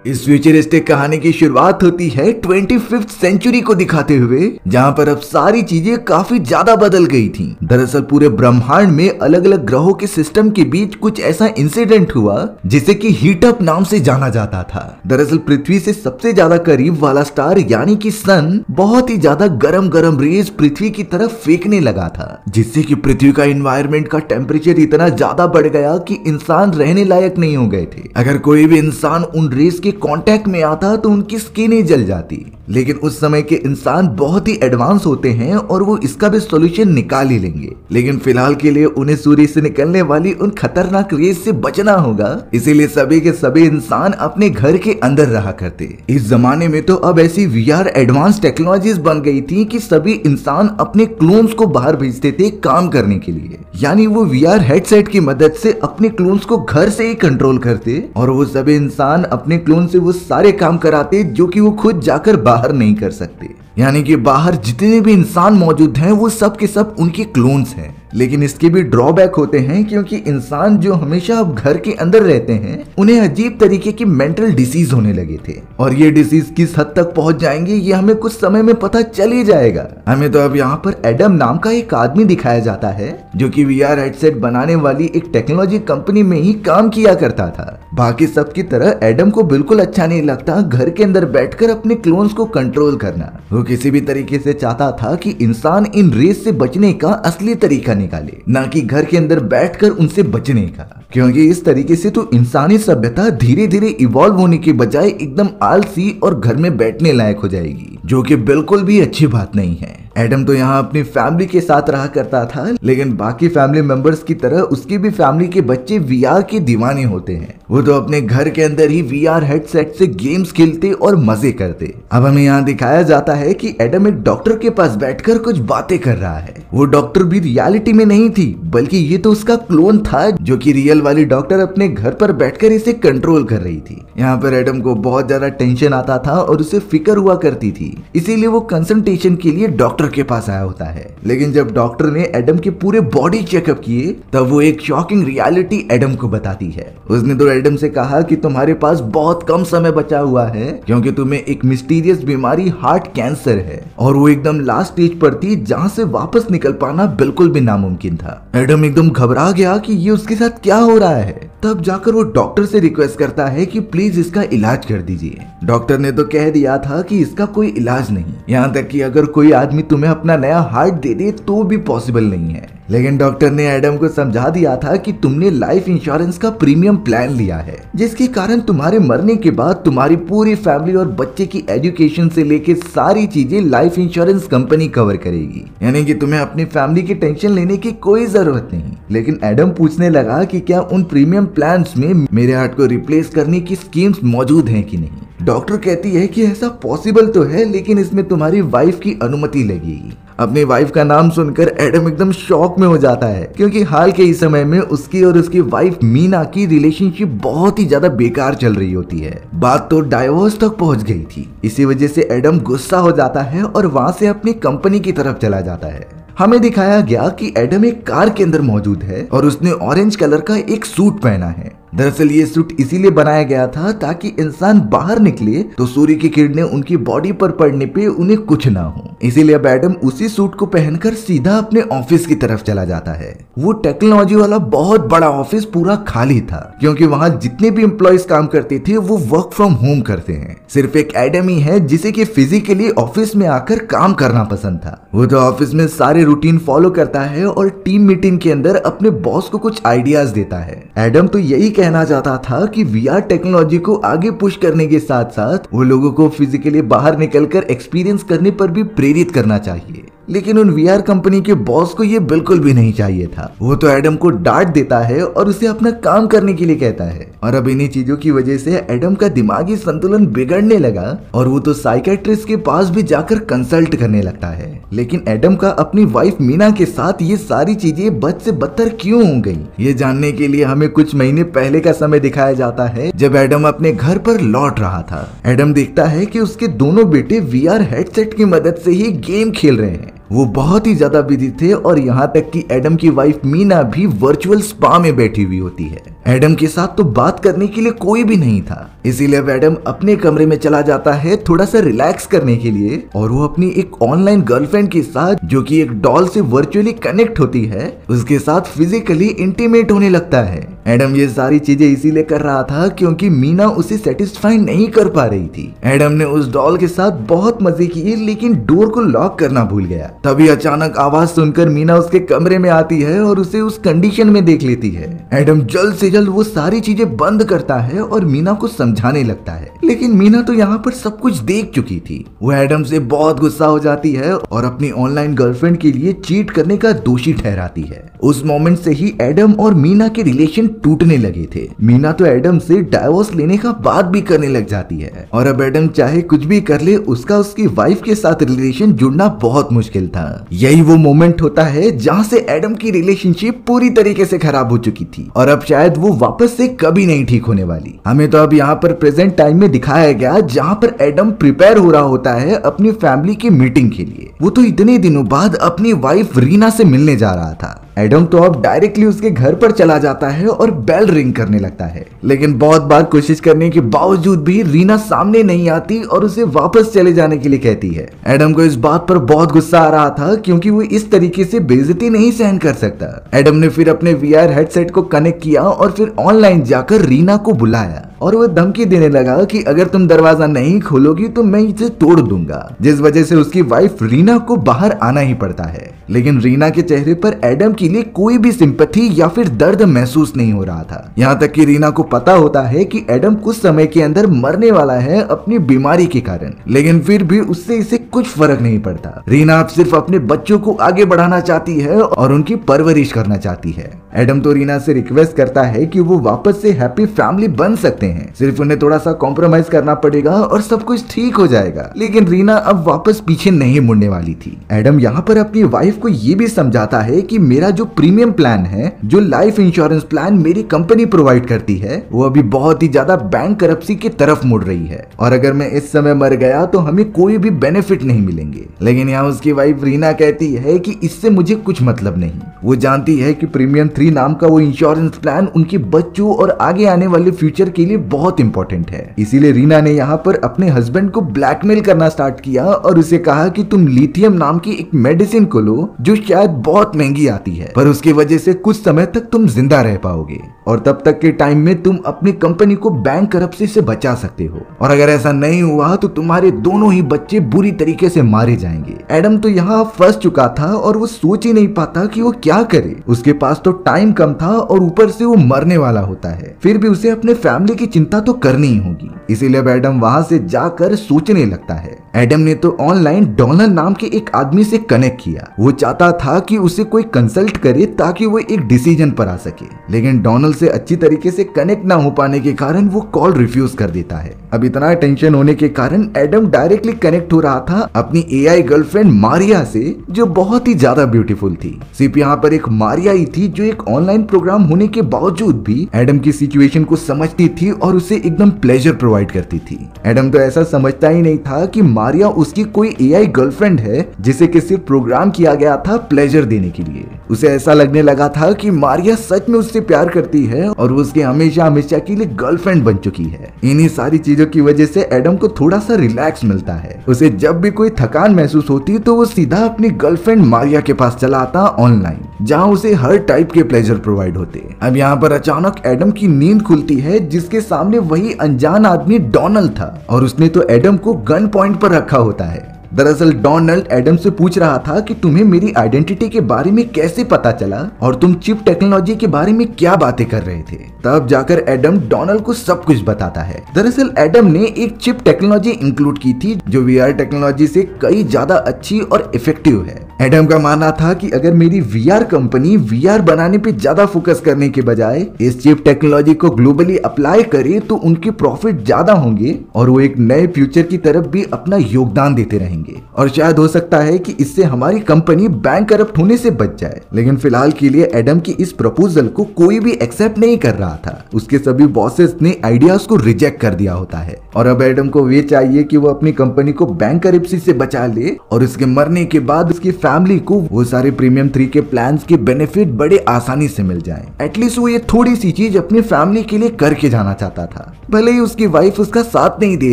इस फ्यूचरिस्टिक कहानी की शुरुआत होती है 25वीं सेंचुरी को दिखाते हुए, जहां पर अब सारी चीजें काफी ज्यादा बदल गई थीं। दरअसल पूरे ब्रह्मांड में अलग अलग ग्रहों के सिस्टम के बीच कुछ ऐसा इंसिडेंट हुआ जिसे कि हीट अप नाम से जाना जाता था। दरअसल पृथ्वी से सबसे ज्यादा करीब वाला स्टार यानी कि सन बहुत ही ज्यादा गरम गरम रेज पृथ्वी की तरफ फेंकने लगा था, जिससे कि पृथ्वी का एनवायरमेंट का टेम्परेचर इतना ज्यादा बढ़ गया कि इंसान रहने लायक नहीं हो गए थे। अगर कोई भी इंसान उन रेज के कांटेक्ट में आता तो उनकी स्किन ही जल जाती। लेकिन उस समय के इंसान बहुत ही एडवांस होते हैं और वो इसका भी सॉल्यूशन निकाल ही लेंगे। लेकिन फिलहाल के लिए उन्हें सूर्य से निकलने वाली उन खतरनाक रेज से बचना होगा, इसीलिए सभी के सभी इंसान अपने घर के अंदर रहा करते। इस जमाने में तो अब ऐसी वीआर एडवांस टेक्नोलॉजीज बन गई थी कि सभी इंसान अपने क्लोन्स को बाहर भेजते थे काम करने के लिए, यानी वो वीआर हेडसेट की मदद से अपने क्लोन्स को घर से ही कंट्रोल करते और वो सभी इंसान अपने क्लोन से वो सारे काम कराते जो कि वो खुद जाकर बाहर नहीं कर सकते। यानी कि बाहर जितने भी इंसान मौजूद हैं वो सब के सब उनके क्लोन्स हैं। लेकिन इसके भी ड्रॉबैक होते हैं, क्योंकि इंसान जो हमेशा अब घर के अंदर रहते हैं उन्हें अजीब तरीके की मेंटल डिसीज होने लगे थे, और ये डिसीज किस हद तक पहुंच जाएंगे ये हमें कुछ समय में पता चल ही जाएगा। हमें तो अब यहाँ पर एडम नाम का एक आदमी दिखाया जाता है जो कि वीआर हेडसेट बनाने वाली एक टेक्नोलॉजी कंपनी में ही काम किया करता था। बाकी सबकी तरह एडम को बिल्कुल अच्छा नहीं लगता घर के अंदर बैठकर अपने क्लोन्स को कंट्रोल करना। वो किसी भी तरीके से चाहता था कि इंसान इन रेस से बचने का असली तरीका निकाले, ना कि घर के अंदर बैठकर उनसे बचने का, क्योंकि इस तरीके से तो इंसानी सभ्यता धीरे धीरे इवॉल्व होने के बजाय एकदम आलसी और घर में बैठने लायक हो जाएगी, जो कि बिल्कुल भी अच्छी बात नहीं है। एडम तो यहाँ अपनी फैमिली के साथ रहा करता था, लेकिन बाकी फैमिली मेंबर्स की तरह उसकी भी फैमिली के बच्चे वीआर के दीवाने होते हैं। वो तो अपने घर के अंदर ही वीआर हेडसेट से गेम्स खेलते और मजे करते। अब हमें यहाँ दिखाया जाता है कि एडम एक डॉक्टर के पास बैठकर कुछ बातें कर रहा है। वो डॉक्टर भी रियलिटी में नहीं थी, बल्कि ये तो उसका क्लोन था, जो कि रियल वाली डॉक्टर अपने घर पर बैठकर इसे कंट्रोल कर रही थी। यहाँ पर एडम को बहुत ज्यादा टेंशन आता था और उसे फिक्र हुआ करती थी, इसीलिए वो कंसल्टेशन के लिए डॉक्टर के पास आया होता है। लेकिन जब डॉक्टर ने एडम के पूरे बॉडी चेकअप किए तब वो एक शॉकिंग रियलिटी एडम को बताती है। उसने तो एडम से कहा कि तुम्हारे पास बहुत कम समय बचा हुआ है, क्योंकि तुम्हें एक मिस्टीरियस बीमारी हार्ट कैंसर है और वो एकदम लास्ट स्टेज पर थी जहां से वापस निकल पाना बिल्कुल भी नामुमकिन था। एडम एकदम घबरा गया कि ये उसके साथ क्या हो रहा है। तब जाकर वो डॉक्टर से रिक्वेस्ट करता है कि प्लीज इसका इलाज कर दीजिए। डॉक्टर ने तो कह दिया था कि इसका कोई इलाज नहीं, यहाँ तक कि अगर कोई आदमी तुम्हें अपना नया हार्ट दे दे तो भी पॉसिबल नहीं है। लेकिन डॉक्टर ने एडम को समझा दिया था कि तुमने लाइफ इंश्योरेंस का प्रीमियम प्लान लिया है, जिसके कारण तुम्हारे मरने के बाद तुम्हारी पूरी फैमिली और बच्चे की एजुकेशन से लेके सारी चीजें लाइफ इंश्योरेंस कंपनी कवर करेगी, यानी कि तुम्हें अपनी फैमिली की टेंशन लेने की कोई जरूरत नहीं। लेकिन एडम पूछने लगा कि क्या उन प्रीमियम प्लान्स में मेरे हार्ट को रिप्लेस करने की स्कीम्स मौजूद हैं कि नहीं। डॉक्टर कहती है कि ऐसा पॉसिबल तो है, लेकिन इसमें तुम्हारी वाइफ की अनुमति लगेगी। अपनी वाइफ का नाम सुनकर एडम एकदम शॉक में हो जाता है, क्योंकि हाल के इस समय में उसकी और उसकी वाइफ मीना की रिलेशनशिप बहुत ही ज्यादा बेकार चल रही होती है। बात तो डाइवोर्स तक पहुंच गई थी। इसी वजह से एडम गुस्सा हो जाता है और वहां से अपनी कंपनी की तरफ चला जाता है। हमें दिखाया गया कि एडम एक कार के अंदर मौजूद है और उसने ऑरेंज कलर का एक सूट पहना है। दरअसल ये सूट इसीलिए बनाया गया था ताकि इंसान बाहर निकले तो सूर्य की किरणें उनकी बॉडी पर पड़ने पे उन्हें कुछ ना हो। इसीलिए अब एडम उसी सूट को पहनकर सीधा अपने ऑफिस की तरफ चला जाता है। वो टेक्नोलॉजी वाला बहुत बड़ा ऑफिस पूरा खाली था, क्योंकि वहाँ जितने भी एम्प्लॉयज काम करते थे वो वर्क फ्रॉम होम करते हैं। सिर्फ एक एडम ही है जिसे कि फिजिकली ऑफिस में आकर काम करना पसंद था। वो तो ऑफिस में सारे रूटीन फॉलो करता है और टीम मीटिंग के अंदर अपने बॉस को कुछ आइडियाज देता है। एडम तो यही कहना चाहता था कि वीआर टेक्नोलॉजी को आगे पुश करने के साथ साथ वो लोगों को फिजिकली बाहर निकलकर एक्सपीरियंस करने पर भी प्रेरित करना चाहिए। लेकिन उन वीआर कंपनी के बॉस को ये बिल्कुल भी नहीं चाहिए था। वो तो एडम को डांट देता है और उसे अपना काम करने के लिए कहता है। और अब इन्हीं चीजों की वजह से एडम का दिमागी संतुलन बिगड़ने लगा और वो तो साइकेट्रिस्ट के पास भी जाकर कंसल्ट करने लगता है। लेकिन एडम का अपनी वाइफ मीना के साथ ये सारी चीजें बद से बदतर क्यों हो गई, ये जानने के लिए हमें कुछ महीने पहले का समय दिखाया जाता है, जब एडम अपने घर पर लौट रहा था। एडम देखता है कि उसके दोनों बेटे वीआर हेडसेट की मदद से ही गेम खेल रहे हैं। वो बहुत ही ज्यादा बिजी थे और यहाँ तक कि एडम की वाइफ मीना भी वर्चुअल स्पा में बैठी हुई होती है। एडम के साथ तो बात करने के लिए कोई भी नहीं था। इसीलिए अब एडम अपने कमरे में चला जाता है थोड़ा सा रिलैक्स करने के लिए, और वो अपनी एक ऑनलाइन गर्लफ्रेंड के साथ, जो कि एक डॉल से वर्चुअली कनेक्ट होती है, उसके साथ फिजिकली इंटीमेट होने लगता है। एडम ये सारी चीजें इसीलिए कर रहा था क्योंकि मीना उसे सेटिस्फाई नहीं कर पा रही थी। एडम ने उस डॉल के साथ बहुत मजे किए, लेकिन डोर को लॉक करना भूल गया। तभी अचानक आवाज सुनकर मीना उसके कमरे में आती है और उसे उस कंडीशन में देख लेती है। एडम जल्द से जल्द वो सारी चीजें बंद करता है और मीना को समझाने लगता है, लेकिन मीना तो यहाँ पर सब कुछ देख चुकी थी। वो एडम से बहुत गुस्सा हो जाती है और अपनी ऑनलाइन गर्लफ्रेंड के लिए चीट करने का दोषी ठहराती है। उस मोमेंट से ही एडम और मीना के रिलेशन टूटने लगे थे। मीना तो एडम से डाइवोर्स लेने का बात भी करने लग जाती है, और अब एडम चाहे कुछ भी कर ले, उसका उसकी वाइफ के साथ रिलेशन जुड़ना बहुत मुश्किल था। यही वो मोमेंट होता है जहाँ से एडम की रिलेशनशिप पूरी तरीके से खराब हो चुकी थी, और अब शायद वो वापस से कभी नहीं ठीक होने वाली। हमें तो अब यहाँ पर प्रेजेंट टाइम में दिखाया गया जहाँ पर एडम प्रिपेयर हो रहा होता है अपनी फैमिली की मीटिंग के लिए। वो तो इतने दिनों बाद अपनी वाइफ रीना से मिलने जा रहा था। एडम तो अब डायरेक्टली उसके घर पर चला जाता है और बेल रिंग करने लगता है, लेकिन बहुत बार कोशिश करने के बावजूद भी रीना सामने नहीं आती और उसे वापस चले जाने के लिए कहती है। एडम को इस बात पर बहुत गुस्सा आ रहा था क्योंकि वो इस तरीके से बेइज्जती नहीं सहन कर सकता। एडम ने फिर अपने VR हेडसेट को कनेक्ट किया और फिर ऑनलाइन जाकर रीना को बुलाया, और वो धमकी देने लगा कि अगर तुम दरवाजा नहीं खोलोगी तो मैं इसे तोड़ दूंगा, जिस वजह से उसकी वाइफ रीना को बाहर आना ही पड़ता है। लेकिन रीना के चेहरे पर एडम के लिए कोई भी सिंपैथी या फिर दर्द महसूस नहीं हो रहा था। यहाँ तक कि रीना को पता होता है कि एडम कुछ समय के अंदर मरने वाला है अपनी बीमारी के कारण, लेकिन फिर भी उससे इसे कुछ फर्क नहीं पड़ता। रीना अब सिर्फ अपने बच्चों को आगे बढ़ाना चाहती है और उनकी परवरिश करना चाहती है। एडम तो रीना से रिक्वेस्ट करता है कि वो वापस से हैप्पी फैमिली बन सकते हैं, सिर्फ उन्हें थोड़ा सा कॉम्प्रोमाइज करना पड़ेगा और सब कुछ ठीक हो जाएगा। लेकिन रीना अब वापस पीछे नहीं मुड़ने वाली थी। एडम यहाँ पर अपनी वाइफ को ये भी समझाता है कि मेरा जो प्रीमियम प्लान है, जो लाइफ इंश्योरेंस प्लान मेरी कंपनी प्रोवाइड करती है, वो अभी बहुत ही ज्यादा बैंक करप्सी की तरफ मुड़ रही है, और अगर मैं इस समय मर गया तो हमें कोई भी बेनिफिट नहीं मिलेंगे। लेकिन यहाँ उसकी वाइफ रीना कहती है कि इससे मुझे कुछ मतलब नहीं। वो जानती है कि प्रीमियम 3 नाम का वो इंश्योरेंस प्लान उनके बच्चों और आगे आने वाले फ्यूचर के लिए बहुत इंपॉर्टेंट है। इसीलिए रीना ने यहाँ पर अपने हस्बैंड को ब्लैकमेल करना स्टार्ट किया और उसे कहा कि तुम लिथियम नाम की एक मेडिसिन को लो जो शायद बहुत महंगी आती है, पर उसकी वजह से कुछ समय तक तुम जिंदा रह पाओगे, और तब तक के टाइम में तुम अपनी कंपनी को बैंक करप्सी से बचा सकते हो, और अगर ऐसा नहीं हुआ तो तुम्हारे दोनों ही बच्चे बुरी तरीके से मारे जाएंगे। एडम तो यहाँ फंस चुका था और वो सोच ही नहीं पाता कि वो क्या करे। उसके पास तो टाइम कम था और ऊपर से वो मरने वाला होता है, फिर भी उसे अपने फैमिली की चिंता तो करनी ही होगी। इसीलिए अब एडम वहां से जाकर सोचने लगता है। एडम ने तो ऑनलाइन डोनाल्ड नाम के एक आदमी से कनेक्ट किया। वो चाहता था कि उसे कोई कंसल्ट करे ताकि वो एक डिसीजन पर आ सके, लेकिन डोनाल्ड से अच्छी तरीके से कनेक्ट ना हो पाने के कारण वो कॉल रिफ्यूज कर देता है। अब इतना टेंशन होने के कारण एडम डायरेक्टली कनेक्ट हो रहा था अपनी AI गर्लफ्रेंड मारिया से, जो बहुत ही ज्यादा ब्यूटीफुल थी। सिर्फ यहाँ पर एक मारिया ही थी जो एक ऑनलाइन प्रोग्राम होने के बावजूद भी एडम की सिचुएशन को समझती थी और उसे एकदम प्लेजर प्रोवाइड करती थी। एडम तो ऐसा समझता ही नहीं था कि मारिया उसकी कोई AI गर्लफ्रेंड है जिसे कि सिर्फ प्रोग्राम किया गया था प्लेजर देने के लिए। उसे ऐसा लगने लगा था कि मारिया सच में उससे प्यार करती है और वो उसके हमेशा हमेशा के लिए गर्लफ्रेंड बन चुकी है। इन्हीं सारी चीजों की वजह से एडम को थोड़ा सा रिलैक्स मिलता है। उसे जब भी कोई थकान महसूस होती तो वो सीधा अपनी गर्लफ्रेंड मारिया के पास चला आता ऑनलाइन, जहाँ उसे हर टाइप के प्लेजर प्रोवाइड होते। अब यहाँ पर अचानक एडम की नींद खुलती है, जिसके सामने वही अनजान आदमी डोनाल्ड था, और उसने तो एडम को गन पॉइंट पर रखा होता है। दरअसल डोनाल्ड एडम से पूछ रहा था कि तुम्हें मेरी आइडेंटिटी के बारे में कैसे पता चला और तुम चिप टेक्नोलॉजी के बारे में क्या बातें कर रहे थे। तब जाकर एडम डोनाल्ड को सब कुछ बताता है। दरअसल एडम ने एक चिप टेक्नोलॉजी इंक्लूड की थी जो VR टेक्नोलॉजी से कई ज्यादा अच्छी और इफेक्टिव है। एडम का मानना था कि अगर मेरी VR कंपनी VR बनाने पे ज्यादा फोकस करने के बजाय इस चिप टेक्नोलॉजी को ग्लोबली अप्लाई करे तो उनके प्रॉफिट ज्यादा होंगे और वो एक नए फ्यूचर की तरफ भी अपना योगदान देते रहेंगे, और शायद हो सकता है कि इससे हमारी कंपनी बैंक करप्ट होने से बच जाए। लेकिन फिलहाल के लिए एडम की इस प्रपोजल को कोई भी एक्सेप्ट नहीं कर रहा था। उसके सभी बॉसेस ने आइडियाज को रिजेक्ट कर दिया होता है, और अब एडम को ये चाहिए कि वो अपनी कंपनी को बैंक करप्सी से बचा ले और उसके मरने के बाद उसकी फैमिली को वो सारे प्रीमियम 3 के प्लान्स के बेनिफिट बड़े आसानी से मिल जाएं। एटलीस्ट वो ये थोड़ी सी चीज अपनी फैमिली के लिए करके जाना चाहता था। भले ही उसकी वाइफ उसका साथ नहीं दे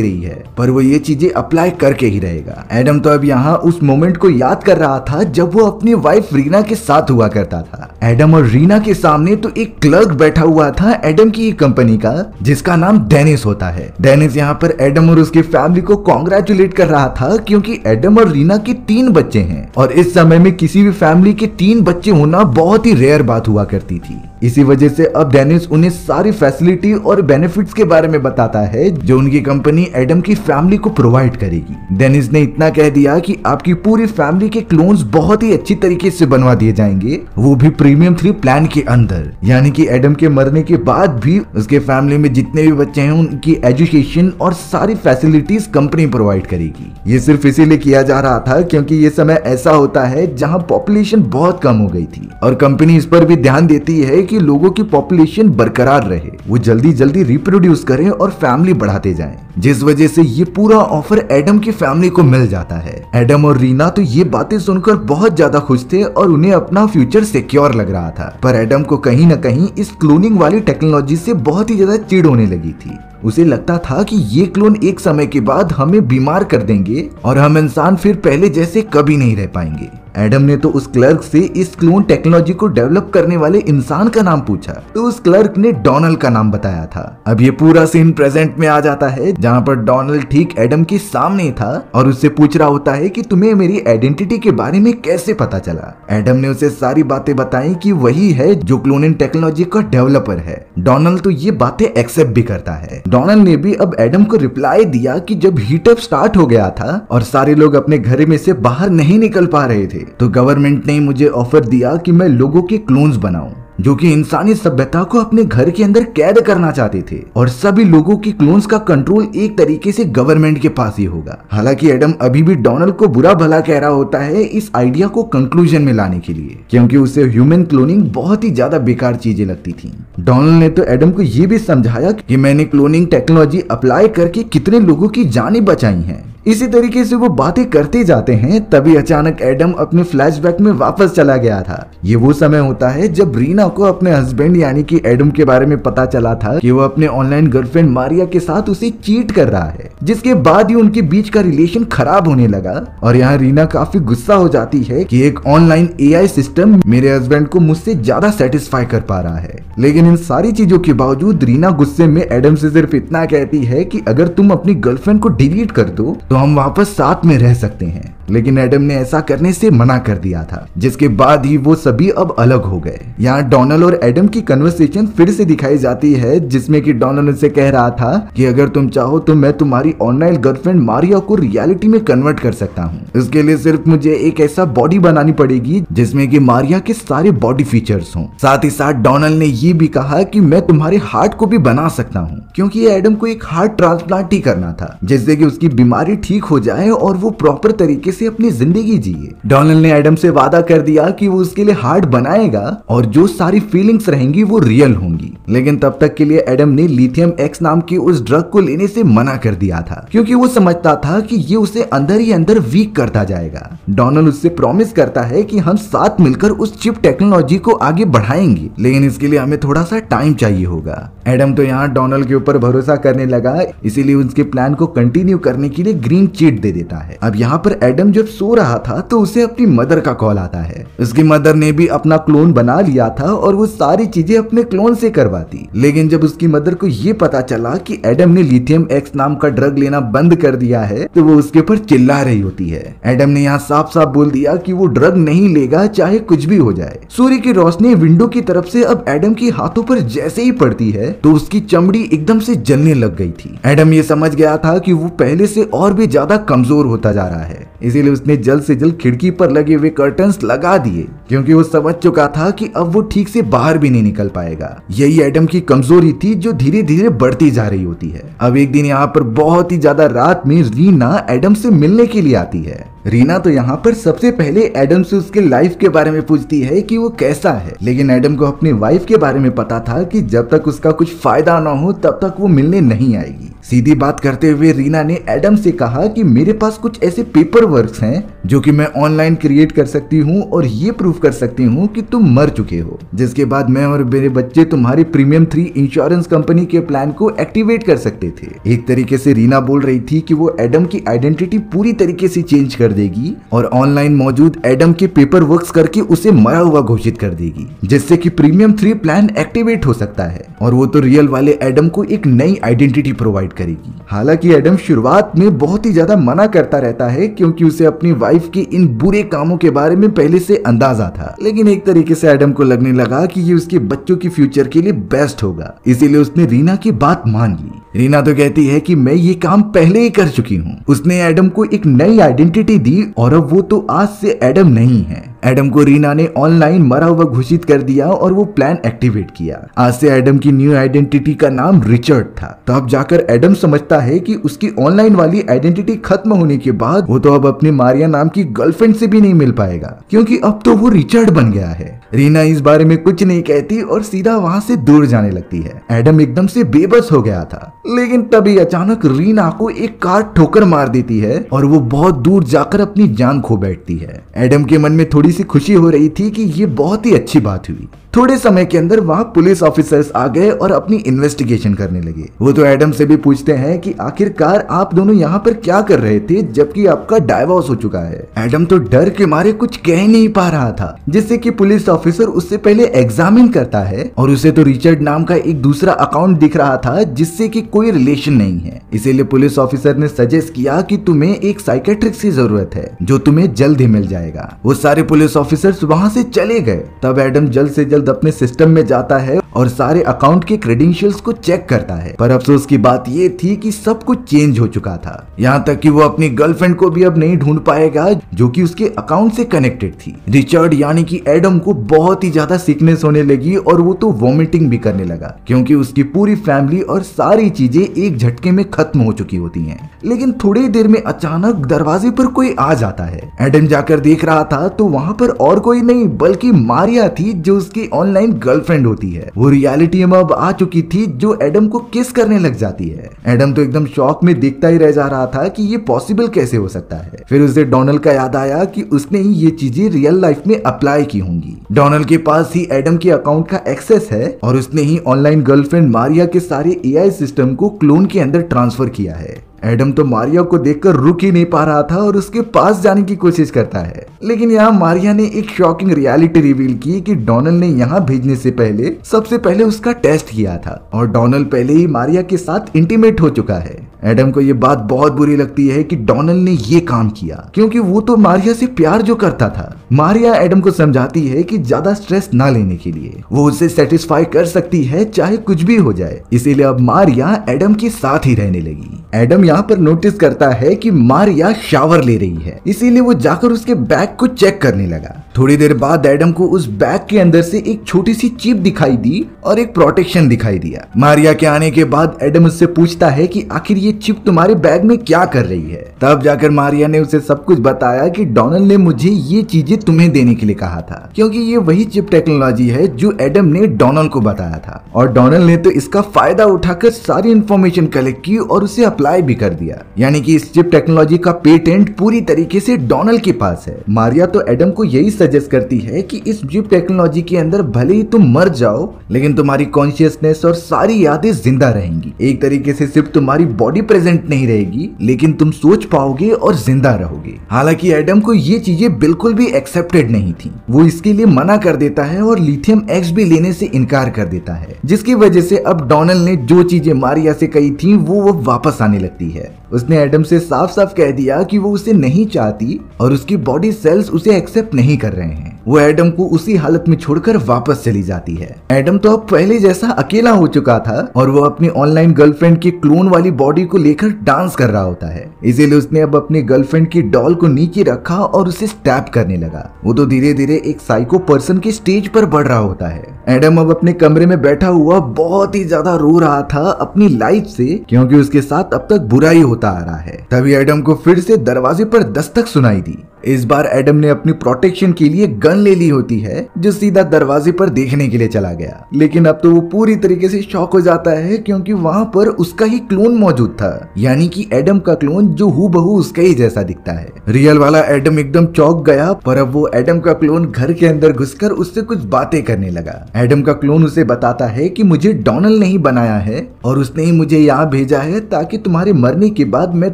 रही है, पर वो ये चीजें अप्लाई करके ही रहेगा। एडम तो अब यहाँ उस मोमेंट को याद कर रहा था जब वो अपनी वाइफ रीना के साथ हुआ करता था। एडम और रीना के सामने तो एक क्लर्क बैठा हुआ था एडम की कंपनी का, जिसका नाम डेनिस होता है। डेनिस यहाँ पर एडम और उसकी फैमिली को कॉन्ग्रेचुलेट कर रहा था, क्योंकि एडम और रीना के 3 बच्चे हैं और इस समय में किसी भी फैमिली के 3 बच्चे होना बहुत ही रेयर बात हुआ करती थी। इसी वजह से अब डेनिस उन्हें सारी फैसिलिटी और बेनिफिट्स के बारे में बताता है जो उनकी कंपनी एडम की फैमिली को प्रोवाइड करेगी। डेनिस ने इतना कह दिया कि आपकी पूरी फैमिली के क्लोन्स बहुत ही अच्छी तरीके से बनवा दिए जाएंगे, वो भी प्रीमियम 3 प्लान के अंदर। यानी कि एडम के मरने के बाद भी उसके फैमिली में जितने भी बच्चे हैं उनकी एजुकेशन और सारी फैसिलिटीज कंपनी प्रोवाइड करेगी। ये सिर्फ इसीलिए किया जा रहा था क्योंकि ये समय ऐसा होता है जहां पॉपुलेशन बहुत कम हो गई थी और कंपनी इस पर भी ध्यान देती है कि लोगों की पॉपुलेशन बरकरार रहे, वो जल्दी जल्दी रिप्रोड्यूस करें और फैमिली बढ़ाते जाएं। जिस वजह से ये पूरा ऑफर एडम की फैमिली को मिल जाता है। एडम और रीना तो ये बातें सुनकर बहुत ज्यादा खुश थे और उन्हें अपना फ्यूचर सिक्योर लग रहा था, पर एडम को कहीं ना कहीं इस क्लोनिंग वाली टेक्नोलॉजी से बहुत ही ज्यादा चिढ़ होने लगी थी। उसे लगता था कि ये क्लोन एक समय के बाद हमें बीमार कर देंगे और हम इंसान फिर पहले जैसे कभी नहीं रह पाएंगे। एडम ने तो उस क्लर्क से इस क्लोन टेक्नोलॉजी को डेवलप करने वाले इंसान का नाम पूछा तो उस क्लर्क ने डोनाल्ड का नाम बताया था। अब ये पूरा सीन प्रेजेंट में आ जाता है जहाँ पर डोनाल्ड ठीक एडम के सामने था और उससे पूछ रहा होता है कि तुम्हें मेरी आइडेंटिटी के बारे में कैसे पता चला। एडम ने उसे सारी बातें बताई कि वही है जो क्लोनिंग टेक्नोलॉजी का डेवलपर है। डोनाल्ड तो ये बातें एक्सेप्ट भी करता है। डोनाल्ड ने भी अब एडम को रिप्लाई दिया कि जब हीटअप स्टार्ट हो गया था और सारे लोग अपने घर में से बाहर नहीं निकल पा रहे थे तो गवर्नमेंट ने मुझे ऑफर दिया कि मैं लोगों के क्लोन्स बनाऊं जो कि इंसानी सभ्यता को अपने घर के अंदर कैद करना चाहते थे और सभी लोगों की क्लोन्स का कंट्रोल एक तरीके से गवर्नमेंट के पास ही होगा। हालांकि एडम अभी भी डोनाल्ड को बुरा भला कह रहा होता है इस आइडिया को कंक्लूजन में लाने के लिए, क्योंकि उसे ह्यूमन क्लोनिंग बहुत ही ज्यादा बेकार चीजें लगती थी। डोनाल्ड ने तो एडम को ये भी समझाया कि मैंने क्लोनिंग टेक्नोलॉजी अप्लाई करके कितने लोगों की जानें बचाई हैं। इसी तरीके से वो बातें करते जाते हैं, तभी अचानक एडम अपने फ्लैशबैक में वापस चला गया था। ये वो समय होता है जब रीना को अपने हस्बैंड यानी कि एडम के बारे में पता चला था कि वो अपने ऑनलाइन गर्लफ्रेंड मारिया के साथ उसे चीट कर रहा है, जिसके बाद ही उनके बीच का रिलेशन खराब होने लगा। और यहाँ रीना काफी गुस्सा हो जाती है कि एक ऑनलाइन एआई सिस्टम मेरे हस्बैंड को मुझसे ज्यादा सेटिस्फाई कर पा रहा है। लेकिन इन सारी चीजों के बावजूद रीना गुस्से में एडम से सिर्फ इतना कहती है कि अगर तुम अपनी गर्लफ्रेंड को डिलीट कर दो तो हम वापस साथ में रह सकते हैं। लेकिन एडम ने ऐसा करने से मना कर दिया था, जिसके बाद ही वो सभी अब अलग हो गए। यहाँ डोनाल्ड और एडम की कन्वर्सेशन फिर से दिखाई जाती है, जिसमें कि डोनाल्ड उससे कह रहा था कि अगर तुम चाहो तो मैं तुम्हारी ऑनलाइन गर्लफ्रेंड मारिया को रियलिटी में कन्वर्ट कर सकता हूँ। इसके लिए सिर्फ मुझे एक ऐसा बॉडी बनानी पड़ेगी जिसमें कि मारिया के सारे बॉडी फीचर्स हों। साथ ही साथ डोनाल्ड ने ये भी कहा कि मैं तुम्हारे हार्ट को भी बना सकता हूँ, क्योंकि एडम को एक हार्ट ट्रांसप्लांट ही करना था, जिससे कि उसकी बीमारी ठीक हो जाए और वो प्रॉपर तरीके से अपनी जिंदगी जिए। डोनाल्ड ने एडम से वादा कर दिया कि वो उसके लिए हार्ट बनाएगा और जो सारी फीलिंग्स रहेंगी वो रियल होंगी। लेकिन तब तक के लिए एडम ने लिथियम एक्स नाम की उस ड्रग को लेने से मना कर दिया था, क्योंकि वो समझता था कि ये उसे अंदर ही अंदर वीक करता जाएगा। डोनाल्ड उससे प्रॉमिस करता है कि हम साथ मिलकर उस चिप टेक्नोलॉजी को आगे बढ़ाएंगे, लेकिन इसके लिए हमें थोड़ा सा टाइम चाहिए होगा। एडम तो यहाँ डोनाल्ड के ऊपर भरोसा करने लगा, इसीलिए उसके प्लान को कंटिन्यू करने के लिए ग्रीन चिट दे देता है। अब यहाँ पर एडम जब सो रहा था तो उसे अपनी मदर का कॉल आता है। उसकी मदर ने भी अपना क्लोन बना लिया था और वो सारी चीजें अपने क्लोन से करवाती। लेकिन जब उसकी मदर को ये पता चला कि एडम ने लिथियम एक्स नाम का ड्रग लेना बंद कर दिया है तो वो उसके ऊपर चिल्ला रही होती है। एडम ने यहाँ साफ साफ बोल दिया कि वो ड्रग नहीं लेगा चाहे कुछ भी हो जाए। सूर्य की रोशनी विंडो की तरफ से अब एडम के हाथों पर जैसे ही पड़ती है तो उसकी चमड़ी एकदम से जलने लग गई थी। एडम ये समझ गया था कि वो पहले से और भी ज्यादा कमजोर होता जा रहा है, इसीलिए उसने जल्द से जल्द खिड़की पर लगे हुए कर्टन्स लगा दिए, क्योंकि वो समझ चुका था कि अब वो ठीक से बाहर भी नहीं निकल पाएगा। यही एडम की कमजोरी थी जो धीरे धीरे बढ़ती जा रही होती है। अब एक दिन यहाँ पर बहुत ही ज्यादा रात में रीना एडम से मिलने के लिए आती है। रीना तो यहाँ पर सबसे पहले एडम से उसके लाइफ के बारे में पूछती है कि वो कैसा है, लेकिन एडम को अपनी वाइफ के बारे में पता था कि जब तक उसका कुछ फायदा ना हो तब तक वो मिलने नहीं आएगी। सीधी बात करते हुए रीना ने एडम से कहा कि मेरे पास कुछ ऐसे पेपर वर्क्स हैं जो कि मैं ऑनलाइन क्रिएट कर सकती हूँ और ये प्रूफ कर सकती हूँ कि तुम मर चुके हो, जिसके बाद मैं और मेरे बच्चे तुम्हारी प्रीमियम 3 इंश्योरेंस कंपनी के प्लान को एक्टिवेट कर सकते थे। एक तरीके से रीना बोल रही थी कि वो एडम की आइडेंटिटी पूरी तरीके से चेंज कर देगी और ऑनलाइन मौजूद एडम के पेपर वर्क्स करके उसे मरा हुआ घोषित कर देगी, जिससे कि प्रीमियम 3 प्लान एक्टिवेट हो सकता है और वो तो रियल वाले एडम को एक नई आइडेंटिटी प्रोवाइड करेगी। हालांकि एडम शुरुआत में बहुत ही ज्यादा मना करता रहता है क्योंकि उसे अपनी वाइफ के इन बुरे कामों के बारे में पहले से अंदाजा था, लेकिन एक तरीके से एडम को लगने लगा कि ये उसके बच्चों की फ्यूचर के लिए बेस्ट होगा, इसीलिए उसने रीना की बात मान ली। रीना तो कहती है कि मैं ये काम पहले ही कर चुकी हूँ। उसने एडम को एक नई आइडेंटिटी दी और अब वो तो आज से एडम नहीं है। एडम को रीना ने ऑनलाइन मरा हुआ घोषित कर दिया और वो प्लान एक्टिवेट किया। आज से एडम की न्यू आइडेंटिटी का नाम रिचर्ड था। तब जाकर एडम समझता है कि उसकी ऑनलाइन वाली आइडेंटिटी खत्म होने के बाद वो तो अब अपनी मारिया नाम की गर्लफ्रेंड से भी नहीं मिल पाएगा, क्योंकि अब तो वो रिचर्ड बन गया है। रीना इस बारे में कुछ नहीं कहती और सीधा वहाँ से दूर जाने लगती है। एडम एकदम से बेबस हो गया था, लेकिन तभी अचानक रीना को एक कार ठोकर मार देती है और वो बहुत दूर जाकर अपनी जान खो बैठती है। एडम के मन में थोड़ी सी खुशी हो रही थी कि ये बहुत ही अच्छी बात हुई। थोड़े समय के अंदर वहाँ पुलिस ऑफिसर्स आ गए और अपनी इन्वेस्टिगेशन करने लगे। वो तो एडम से भी पूछते हैं कि आखिरकार आप दोनों यहाँ पर क्या कर रहे थे जबकि आपका डाइवोर्स हो चुका है। एडम तो डर के मारे कुछ कह नहीं पा रहा था, जिससे कि पुलिस ऑफिसर उससे पहले एग्जामिन करता है और उसे तो रिचर्ड नाम का एक दूसरा अकाउंट दिख रहा था जिससे कि कोई रिलेशन नहीं है। इसीलिए पुलिस ऑफिसर ने सजेस्ट किया कि तुम्हें एक साइकेट्रिस्ट की जरूरत है जो तुम्हें जल्द ही मिल जाएगा। वो सारे पुलिस ऑफिसर्स वहाँ से चले गए। तब एडम जल्द से जल्द अपने सिस्टम में जाता है और सारे अकाउंट के क्रेडेंशियल्स को चेक करता है, पर अफसोस की बात ये थी कि सब कुछ चेंज हो चुका था। यहाँ तक कि वो अपनी गर्लफ्रेंड को भी अब नहीं ढूंढ पाएगा जो कि उसके अकाउंट से कनेक्टेड थी। रिचर्ड यानी कि एडम को बहुत ही ज्यादा सिकनेस होने लगी और वो तो वॉमिटिंग भी करने लगा, क्योंकि उसकी पूरी फैमिली और सारी चीजें एक झटके में खत्म हो चुकी होती हैं। लेकिन थोड़ी देर में अचानक दरवाजे पर कोई आ जाता है। एडम जाकर देख रहा था तो वहाँ पर और कोई नहीं बल्कि मारिया थी जो उसकी ऑनलाइन गर्लफ्रेंड होती है। वो रियलिटी में अब आ चुकी थी जो एडम को किस करने लग जाती है। एडम तो एकदम शॉक में देखता ही रह जा रहा था कि ये पॉसिबल कैसे हो सकता है। फिर उसे डोनाल्ड का याद आया कि उसने ही ये चीजें रियल लाइफ में अप्लाई की होंगी। डोनाल्ड के पास ही एडम के अकाउंट का एक्सेस है और उसने ही ऑनलाइन गर्लफ्रेंड मारिया के सारे एआई सिस्टम को क्लोन के अंदर ट्रांसफर किया है। एडम तो मारिया को देखकर रुक ही नहीं पा रहा था और उसके पास जाने की कोशिश करता है, लेकिन यहाँ मारिया ने एक शॉकिंग रियलिटी रिवील की कि डोनाल्ड ने यहाँ भेजने से पहले सबसे पहले उसका टेस्ट किया था और डोनाल्ड पहले ही मारिया के साथ इंटीमेट हो चुका है। एडम को ये बात बहुत बुरी लगती है कि डोनाल्ड ने ये काम किया क्योंकि वो तो मारिया से प्यार जो करता था। मारिया एडम को समझाती है कि ज्यादा स्ट्रेस ना लेने के लिए वो उसे सेटिस्फाई कर सकती है चाहे कुछ भी हो जाए, इसीलिए अब मारिया एडम के साथ ही रहने लगी। एडम यहाँ पर नोटिस करता है कि मारिया शावर ले रही है, इसीलिए वो जाकर उसके बैग को चेक करने लगा। थोड़ी देर बाद एडम को उस बैग के अंदर से एक छोटी सी चिप दिखाई दी और एक प्रोटेक्शन दिखाई दिया। मारिया के आने के बाद एडम उससे पूछता है कि आखिर ये चिप तुम्हारे बैग में क्या कर रही है। तब जाकर मारिया ने उसे सब कुछ बताया कि डोनाल्ड ने मुझे ये चीजें तुम्हें देने के लिए कहा था, क्योंकि ये वही चिप टेक्नोलॉजी है जो एडम ने डोनाल्ड को बताया था और डोनाल्ड ने तो इसका फायदा उठाकर सारी इंफॉर्मेशन कलेक्ट की और उसे अप्लाई भी कर दिया। यानी कि इस चिप टेक्नोलॉजी का पेटेंट पूरी तरीके से डोनाल्ड के पास है। मारिया तो एडम को यही सजेस्ट करती है कि इस चिप टेक्नोलॉजी के अंदर भले ही तुम मर जाओ लेकिन तुम्हारी कॉन्शियसनेस और सारी यादें जिंदा रहेंगी। एक तरीके से सिर्फ तुम्हारी बॉडी प्रेजेंट नहीं रहेगी लेकिन तुम सोच पाओगे और जिंदा रहोगे। हालांकि एडम को ये चीजें बिल्कुल भी एक्सेप्टेड नहीं थी। वो इसके लिए मना कर देता है और लिथियम एक्स भी लेने से इनकार कर देता है, जिसकी वजह से अब डोनाल्ड ने जो चीजें मारिया से कही थी वो वापस आने लगती है। उसने एडम से साफ साफ कह दिया कि वो उसे नहीं चाहती और उसकी बॉडी सेल्स उसे एक्सेप्ट नहीं कर रहे हैं। वो एडम को उसी हालत में छोड़कर वापस चली जाती है। एडम तो अब पहले जैसा अकेला हो चुका था और वो अपनी ऑनलाइन गर्लफ्रेंड की क्लोन वाली बॉडी को लेकर डांस कर रहा होता है। इसीलिए उसने अब अपनी गर्लफ्रेंड की डॉल को नीचे रखा और उसे स्टैप करने लगा। वो तो धीरे धीरे एक साइको पर्सन के स्टेज पर बढ़ रहा होता है। एडम अब अपने कमरे में बैठा हुआ बहुत ही ज्यादा रो रहा था अपनी लाइफ से, क्योंकि उसके साथ अब तक बुरा ही होता आ रहा है। तभी एडम को फिर से दरवाजे पर दस्तक सुनाई दी। इस बार एडम ने अपनी प्रोटेक्शन के लिए गन ले ली होती है, जो सीधा दरवाजे पर देखने के लिए चला गया। लेकिन अब तो वो पूरी तरीके से शॉक हो जाता है, क्योंकि वहां पर उसका ही क्लोन मौजूद था, यानी कि एडम का क्लोन जो हूबहू उसका ही जैसा दिखता है। रियल वाला एडम एकदम चौंक गया, पर अब वो एडम का क्लोन घर के अंदर घुसकर उससे कुछ बातें करने लगा। एडम का क्लोन उसे बताता है कि मुझे डोनाल्ड ने ही बनाया है और उसने ही मुझे यहाँ भेजा है ताकि तुम्हारे मरने के बाद मैं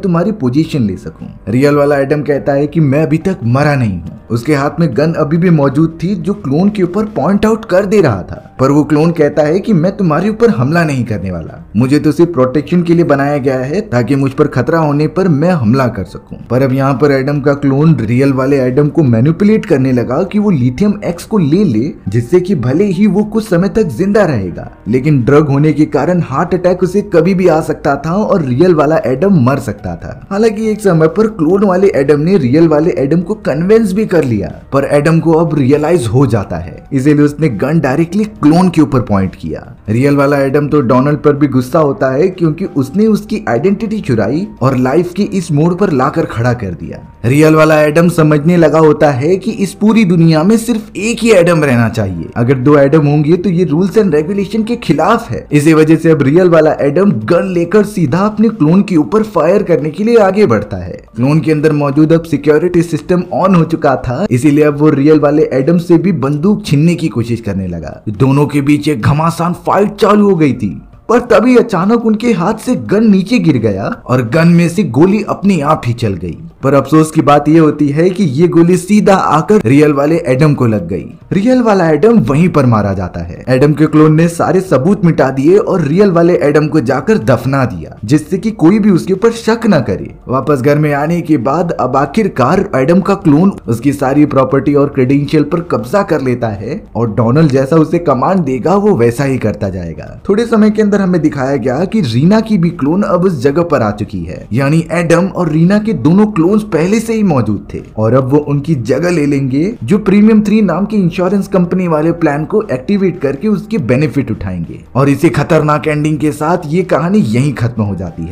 तुम्हारी पोजीशन ले सकूं। रियल वाला एडम कहता है कि मैं अभी तक मरा नहीं हूँ। उसके हाथ में गन अभी भी मौजूद थी, जो क्लोन के ऊपर पॉइंट आउट कर दे रहा था, पर वो क्लोन कहता है कि मैं तुम्हारे ऊपर हमला नहीं करने वाला, मुझे तो सिर्फ प्रोटेक्शन के लिए बनाया गया है ताकि मुझ पर खतरा होने पर मैं हमला कर सकूं। पर अब यहाँ पर एडम का क्लोन रियल वाले एडम को मैनिपुलेट करने लगा कि वो लिथियम एक्स को ले ले, जिससे कि भले ही वो कुछ समय तक जिंदा रहेगा, लेकिन ड्रग होने के कारण हार्ट अटैक उसे कभी भी आ सकता था और रियल वाला एडम मर सकता था। हालांकि एक समय पर क्लोन वाले एडम ने रियल वाले एडम को कन्विंस भी कर लिया, पर एडम को अब रियलाइज हो जाता है, इसीलिए उसने गन डायरेक्टली क्लोन के ऊपर पॉइंट किया। रियल वाला एडम तो डोनाल्ड पर भी गुस्सा होता है, क्योंकि उसने उसकी आइडेंटिटी चुराई और लाइफ के इस मोड़ पर लाकर खड़ा कर दिया। रियल वाला एडम समझने लगा होता है कि इस पूरी दुनिया में सिर्फ एक ही एडम रहना चाहिए, अगर दो एडम होंगे तो ये रूल्स एंड रेगुलेशन के खिलाफ है। इसी वजह से अब रियल वाला एडम गन लेकर सीधा अपने क्लोन के ऊपर फायर करने के लिए आगे बढ़ता है। क्लोन के अंदर मौजूद अब सिक्योरिटी सिस्टम ऑन हो चुका था, इसीलिए अब वो रियल वाले एडम से भी बंदूक छीनने की कोशिश करने लगा। दोनों के बीच एक घमासान फाइट चालू हो गई थी, पर तभी अचानक उनके हाथ से गन नीचे गिर गया और गन में से गोली अपने आप ही चल गई। पर अफसोस की बात यह होती है कि ये गोली सीधा आकर रियल वाले एडम को लग गई। रियल वाला एडम वहीं पर मारा जाता है। एडम के क्लोन ने सारे सबूत मिटा दिए और रियल वाले एडम को जाकर दफना दिया, जिससे कि कोई भी उसके ऊपर शक न करे। वापस घर में आने के बाद अब आखिरकार एडम का क्लोन उसकी सारी प्रॉपर्टी और क्रेडेंशियल पर कब्जा कर लेता है और डोनाल्ड जैसा उसे कमांड देगा वो वैसा ही करता जाएगा। थोड़े समय के अंदर हमें दिखाया गया कि रीना की भी क्लोन अब उस जगह पर आ चुकी है, यानी एडम और रीना के दोनों क्लोन्स पहले से ही मौजूद थे और अब वो उनकी जगह ले लेंगे, जो प्रीमियम 3 नाम के इंश्योरेंस कंपनी वाले प्लान को एक्टिवेट करके उसके बेनिफिट उठाएंगे। और इसी खतरनाक एंडिंग के साथ ये कहानी यहीं खत्म हो जाती है।